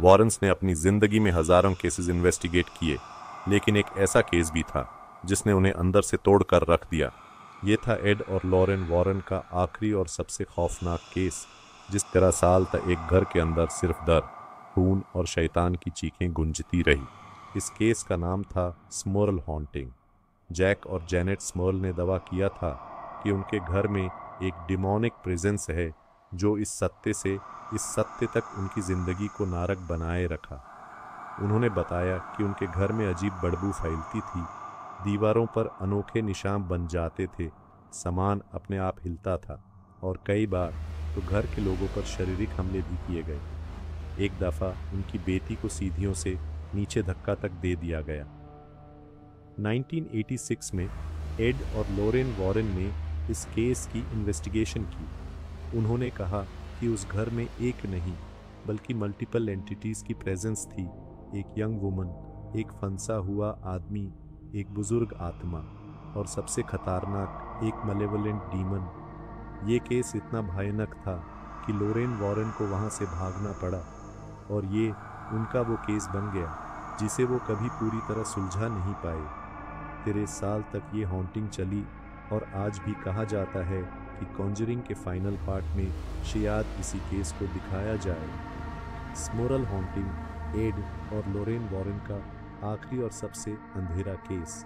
Warren's ने अपनी जिंदगी में हजारों केसेस इन्वेस्टिगेट किए, लेकिन एक ऐसा केस भी था जिसने उन्हें अंदर से तोड़कर रख दिया। ये था एड और लॉरेन वॉरेन का आखिरी और सबसे खौफनाक केस, जिस 13 साल तक एक घर के अंदर सिर्फ दर्द, खून और शैतान की चीखें गूंजती रही। इस केस का नाम था स्मर्ल हॉन्टिंग। जैक और जेनेट स्मर्ल ने दावा किया था कि उनके घर में एक डिमोनिक प्रेजेंस है जो इस सत्य तक उनकी जिंदगी को नारक बनाए रखा। उन्होंने बताया कि उनके घर में अजीब बदबू फैलती थी, दीवारों पर अनोखे निशान बन जाते थे, सामान अपने आप हिलता था और कई बार तो घर के लोगों पर शारीरिक हमले भी किए गए। एक दफ़ा उनकी बेटी को सीढ़ियों से नीचे धक्का तक दे दिया गया। 1986 में एड और लॉरेन वॉरेन ने इस केस की इन्वेस्टिगेशन की। उन्होंने कहा कि उस घर में एक नहीं बल्कि मल्टीपल एंटिटीज़ की प्रेजेंस थी। एक यंग वुमन, एक फंसा हुआ आदमी, एक बुजुर्ग आत्मा और सबसे खतरनाक एक मलेवोलेंट डीमन। ये केस इतना भयानक था कि लॉरेन वॉरेन को वहाँ से भागना पड़ा और ये उनका वो केस बन गया जिसे वो कभी पूरी तरह सुलझा नहीं पाए। 13 साल तक ये हॉन्टिंग चली और आज भी कहा जाता है कि कॉन्जरिंग के फाइनल पार्ट में शायद इसी केस को दिखाया जाए। स्मर्ल हॉन्टिंग एड और लॉरेन वॉरेन का आखिरी और सबसे अंधेरा केस।